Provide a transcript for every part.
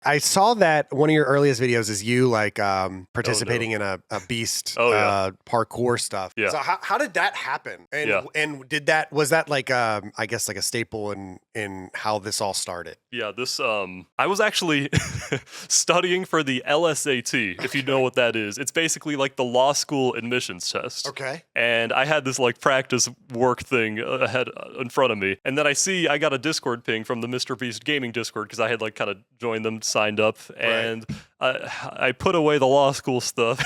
I saw that one of your earliest videos is you like participating in a beast parkour stuff. Yeah. So how did that happen? And was that like I guess like a staple in how this all started? Yeah, this I was actually studying for the LSAT, if you know what that is. It's basically like the law school admissions test. Okay. And I had this like practice work thing ahead in front of me. And then I got a Discord ping from the Mr. Beast Gaming Discord because I had like kind of joined them, signed up, and I put away the law school stuff,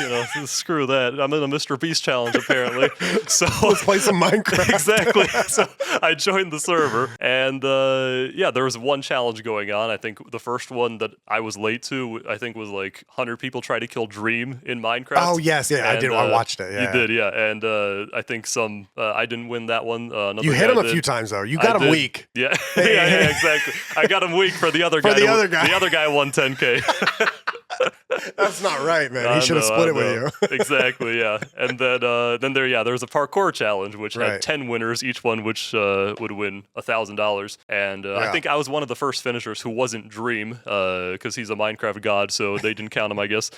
screw that. I'm in a Mr. Beast challenge apparently. So let's play some Minecraft. Exactly. So I joined the server, and there was one challenge going on. I think the first one that I was late to, I think was like 100 people try to kill Dream in Minecraft. Oh yes, yeah, I did. I watched it. Yeah, you did, yeah. And I think I didn't win that one. You hit him a few times though. You got him weak. Yeah, yeah, exactly. I got him weak for the other guy. The other guy. The other guy won 10K. That's not right, man. He should have split it with you. Exactly, yeah. And then there was a parkour challenge which had 10 winners, each one which would win $1,000. And I think I was one of the first finishers who wasn't Dream because he's a Minecraft god, so they didn't count him, I guess.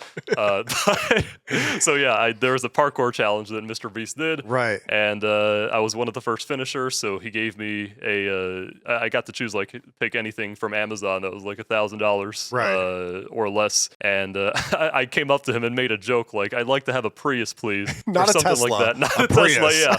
So yeah, there was a parkour challenge that Mr. Beast did. Right. And I was one of the first finishers, so he gave me I got to choose pick anything from Amazon that was like $1,000 or less. And I came up to him and made a joke like, "I'd like to have a Prius, please," not or something Tesla, like that. Not a Tesla, yeah.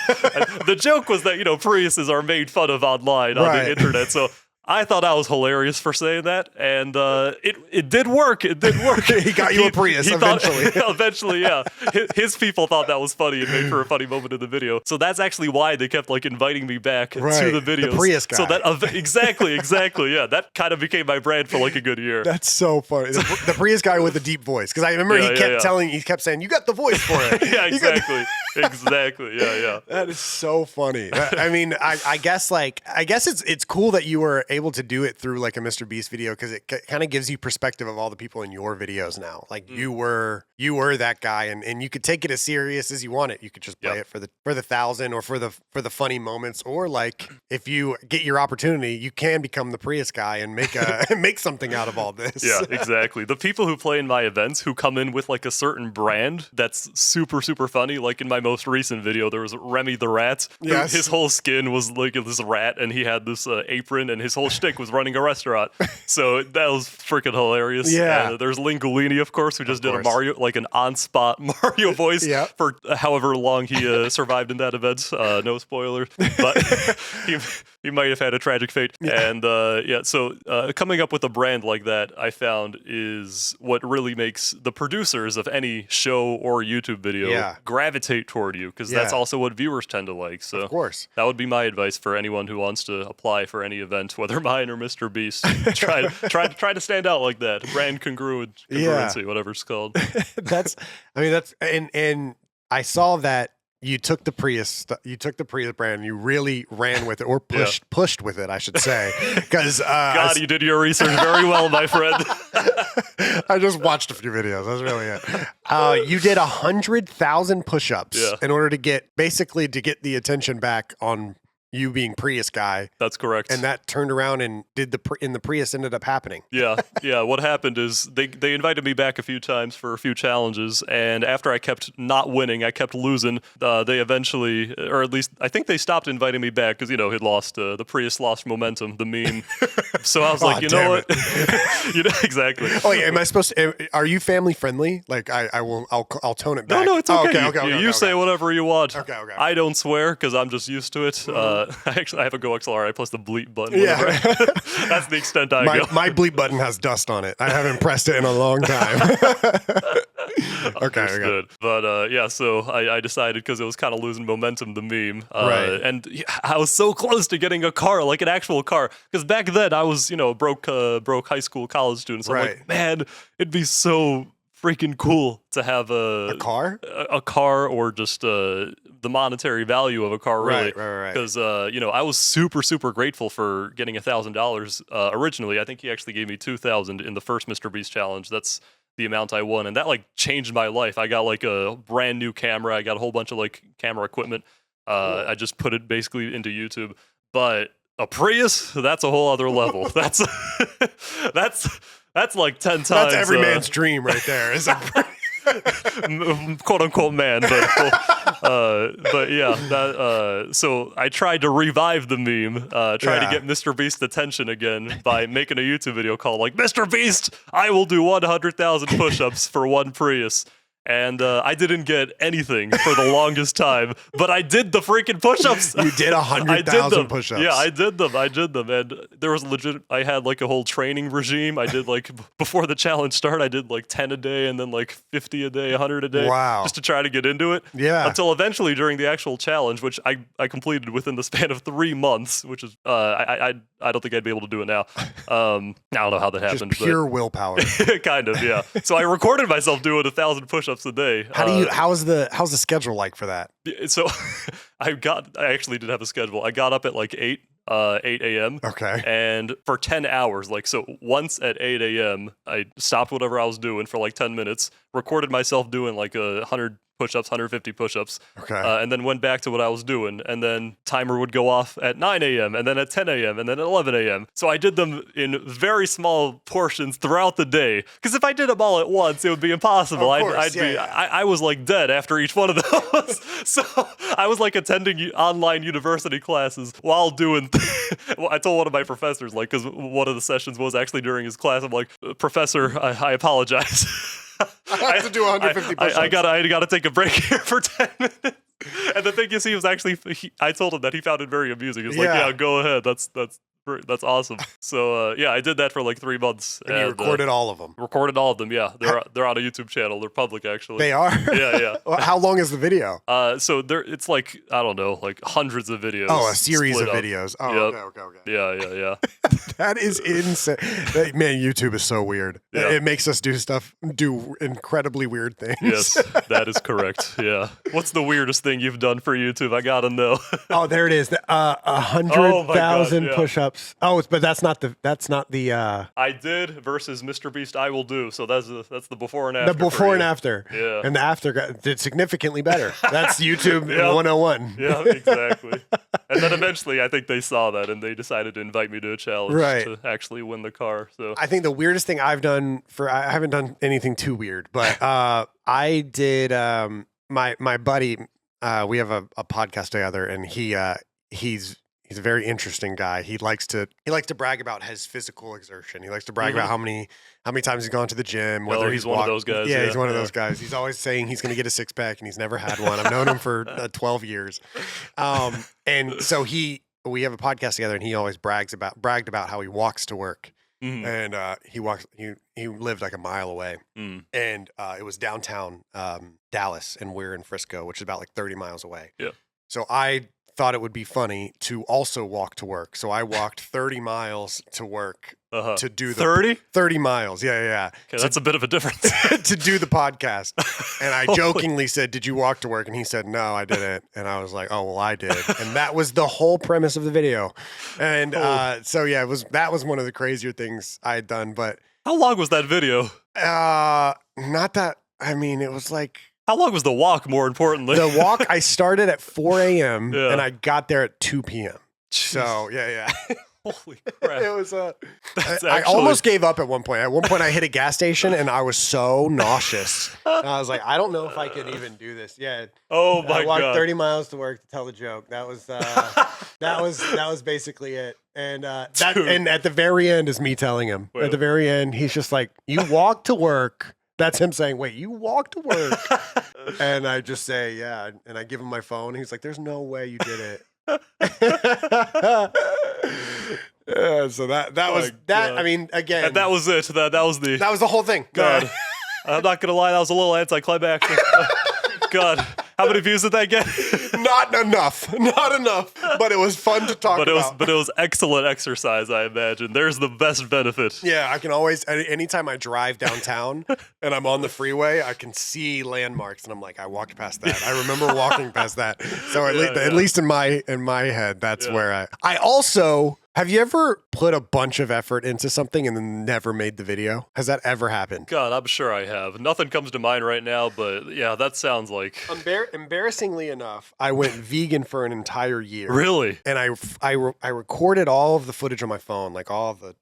The joke was that Priuses are made fun of online on the internet, so I thought I was hilarious for saying that, and it did work. It did work. He got you a Prius eventually. Eventually, yeah. His people thought that was funny and made for a funny moment in the video. So that's actually why they kept inviting me back to the videos. The Prius guy. So that exactly, yeah. That kind of became my brand for a good year. That's so funny. The Prius guy with the deep voice, because I remember he kept saying, "You got the voice for it." Yeah, exactly. Exactly. Yeah. That is so funny. I mean, I guess it's cool that you were able to do it through a Mr. Beast video, because it kind of gives you perspective of all the people in your videos now. You were that guy, and you could take it as serious as you want it. You could just play it for the 1,000 or for the funny moments, or if you get your opportunity, you can become the Prius guy and make something out of all this. Yeah, exactly. The people who play in my events who come in with a certain brand that's super, super funny. Like in my most recent video, there was Remy the Rat. Yes. His whole skin was this rat, and he had this apron, and his whole shtick was running a restaurant. So that was freaking hilarious. Yeah. There's Lingolini, of course, who just did a Mario, an on-spot Mario voice for however long he survived in that event. No spoilers, but he might have had a tragic fate. Yeah. And so coming up with a brand like that, I found, is what really makes the producers of any show or YouTube video gravitate toward you, because that's also what viewers tend to like. So of course, that would be my advice for anyone who wants to apply for any event, whether mine or Mr. Beast. try to stand out like that. Brand congruency, whatever it's called. And I saw that you took the Prius brand, and you really ran with it, or pushed with it, I should say. Because you did your research very well, my friend. I just watched a few videos. That's really it. You did 100,000 push-ups in order to get the attention back on you being Prius guy. That's correct. And that turned around and the Prius ended up happening. Yeah. What happened is they invited me back a few times for a few challenges, and after I kept not winning, I kept losing. They eventually, or at least I think they stopped inviting me back because he'd lost the Prius lost momentum, the meme. So I was like, you know what? Exactly. Oh yeah, am I supposed to? Are you family friendly? I'll tone it back. No, it's okay. Okay. You say whatever you want. Okay. I don't swear because I'm just used to it. I have a Go XLR. I plus the bleep button. Yeah. That's the extent I go. My bleep button has dust on it. I haven't pressed it in a long time. Okay. But so I decided, because it was kind of losing momentum, the meme. And I was so close to getting a car, like an actual car. Because back then I was, broke high school, college student. So I'm like, man, it'd be so freaking cool to have a car? A car, or just the monetary value of a car, really. Right. Because, I was super, super grateful for getting $1,000 originally. I think he actually gave me $2,000 in the first Mr. Beast challenge. That's the amount I won, and that changed my life. I got a brand new camera. I got a whole bunch of camera equipment. Cool. I just put it basically into YouTube. But a Prius, that's a whole other level. That's That's like 10 times. That's every man's dream right there. Is a quote unquote man, but yeah. So I tried to revive the meme, try to get Mr. Beast's attention again by making a YouTube video called like, Mr. Beast, I will do 100,000 push-ups for one Prius. And I didn't get anything for the longest time, but I did the freaking push-ups. You did 100,000 push-ups. Yeah, I did them. And there was I had like a whole training regime. I did like, before the challenge started, I did like 10 a day and then like 50 a day, 100 a day. Wow. Just to try to get into it. Yeah. Until eventually during the actual challenge, which I completed within the span of 3 months, which is, I don't think I'd be able to do it now. I don't know how that happened. Just pure willpower. Kind of, yeah. So I recorded myself doing 1,000 push-ups a day. How's the schedule like for that? So I actually did have a schedule. I got up at like 8 a.m. Okay. And for 10 hours, so once at 8 a.m., I stopped whatever I was doing for like 10 minutes, recorded myself doing like 100 push-ups, 150 push-ups. Okay. And then went back to what I was doing. And then timer would go off at 9 a.m. and then at 10 a.m. and then at 11 a.m. So I did them in very small portions throughout the day. Because if I did them all at once, it would be impossible. Of course, I was like dead after each one of those. So I was like attending online university classes while doing. Well, I told one of my professors, because one of the sessions was actually during his class. I'm like, Professor, I apologize. I have to do 150 push-ups. I gotta take a break here for 10 minutes. And the thing is, he was actually. I told him that he found it very amusing. He was like, "Yeah, go ahead. That's awesome." So yeah, I did that for like 3 months. And you recorded all of them. Recorded all of them. Yeah, they're on a YouTube channel. They're public actually. They are. Yeah. Well, how long is the video? So it's like, I don't know, like hundreds of videos. Oh, a series of videos. Oh, yep. Okay. Yeah. That is insane. Man, YouTube is so weird. Yeah. It makes us do incredibly weird things. Yes, that is correct. Yeah. What's the weirdest thing you've done for YouTube? I gotta know. Oh, there it is. 100,000 push-ups. Oh, but that's not the. I did versus Mr. Beast. I will do. So that's the before and after. The before and after. Yeah. And the after did significantly better. That's YouTube 101. Yeah, exactly. And then eventually, I think they saw that and they decided to invite me to a challenge to actually win the car. So I think the weirdest thing I've done I haven't done anything too weird, but I did my buddy. We have a podcast together, and he's a very interesting guy. He likes to brag about his physical exertion. He likes to brag about how many times he's gone to the gym. Whether he's one of those guys. Yeah, he's one of those guys. He's always saying he's going to get a 6-pack, and he's never had one. I've known him for 12 years. And so we have a podcast together, and he always bragged about how he walks to work. Mm-hmm. And he lived like a mile away, and it was downtown Dallas, and we're in Frisco, which is about like 30 miles away. Yeah. So I thought it would be funny to also walk to work. So I walked 30 miles to work to do the 30 miles. Yeah. Okay, that's a bit of a difference. To do the podcast. And I jokingly said, "Did you walk to work?" And he said, "No, I didn't." And I was like, "Oh, well, I did." And that was the whole premise of the video. And so yeah, that was one of the crazier things I had done. But how long was that video? Not that. I mean, it was like. How long was the walk, more importantly? The walk, I started at 4 a.m. and I got there at 2 p.m. Jeez. So, yeah. Holy crap. It was I almost gave up at one point. At one point, I hit a gas station and I was so nauseous. And I was like, I don't know if I could even do this. Yeah. Oh my God. I walked 30 miles to work to tell the joke. That was that was basically it. And and at the very end is me telling him. At the very end, he's just like, "You walk to work." That's him saying, "Wait, you walk to work?" And I just say, "Yeah." And I give him my phone. He's like, "There's no way you did it." Yeah, so that was that. I mean, again, and that was it. That was the whole thing. God, I'm not gonna lie, that was a little anticlimactic. God, how many views did that get? Not enough. But it was fun to talk about. But it was excellent exercise, I imagine. There's the best benefit. Yeah, I can always, anytime I drive downtown and I'm on the freeway, I can see landmarks, and I'm like, I walked past that. I remember walking past that. So at least in my head, that's where I also Have you ever put a bunch of effort into something and then never made the video? Has that ever happened? God, I'm sure I have. Nothing comes to mind right now, but yeah, that sounds like... Embarrassingly enough, I went vegan for an entire year. Really? And I recorded all of the footage on my phone, like all the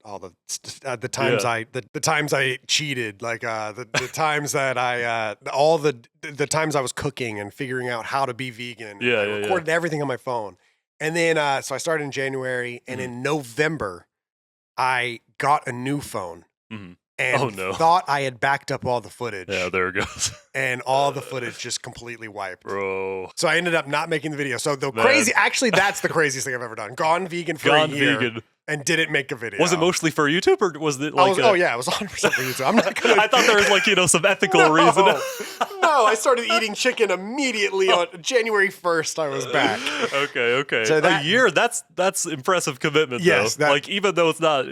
times the times I cheated, like the times that all the times I was cooking and figuring out how to be vegan. Yeah, I recorded everything on my phone. And then, so I started in January, and in November, I got a new phone and thought I had backed up all the footage. Yeah, there it goes. And all the footage just completely wiped. Bro. So I ended up not making the video. So actually, that's the craziest thing I've ever done. Gone vegan for a year. And didn't make a video. Was it mostly for YouTube, or was it like? Yeah, it was 100% for YouTube. I'm not gonna. I thought there was like some ethical reason. No, I started eating chicken immediately on January 1st. I was back. Okay. So a year. That's impressive commitment. Yes, though. Like even though it's not.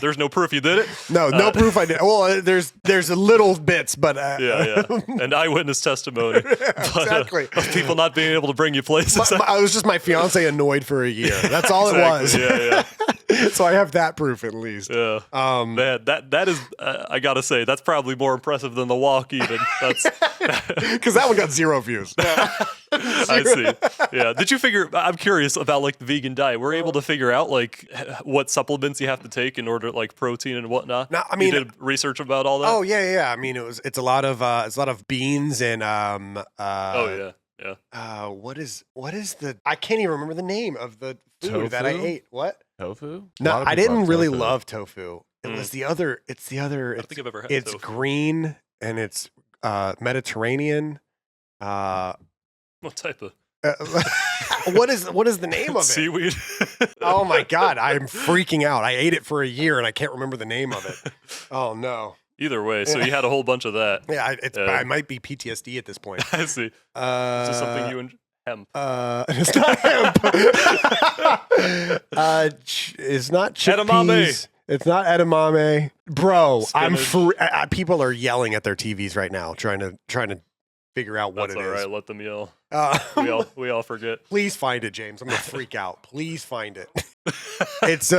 There's no proof you did it. No proof I did. Well, there's a little bits, but yeah, and eyewitness testimony. Exactly. Of people not being able to bring you places. I was just my fiance annoyed for a year. That's all it was. Yeah. So I have that proof at least. Yeah. Man, that is, I gotta say, that's probably more impressive than the walk. Even that's because that one got 0 views. I see. Yeah. Did you figure? I'm curious about like the vegan diet. Were you able to figure out like what supplements you have to take in order like protein and whatnot? No, I mean, you did research about all that. Oh yeah. I mean, it's a lot of beans and Yeah. What is the? I can't even remember the name of the food that I ate. What? Tofu? No, I didn't really love tofu. It was the other. It's the other. I don't think I've ever had It's tofu. green and it's Mediterranean. What type of? What is the name of it? Seaweed. Oh my God, I'm freaking out. I ate it for a year and I can't remember the name of it. Oh no. Either way, so you had a whole bunch of that. Yeah, I might be PTSD at this point. I see. Is this something you enjoy? Hemp. It's not hemp. It's not chickpeas. Edamame. It's not edamame, bro. Spinach. People are yelling at their TVs right now, trying to figure out what That's it all is. right. Let them yell. We all forget. Please find it, James. I'm gonna freak out. Please find it. It's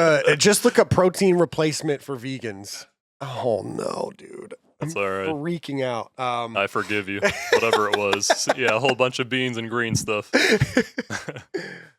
just look up protein replacement for vegans. Oh no, dude. That's all right. Freaking out. I forgive you. Whatever it was. Yeah, a whole bunch of beans and green stuff.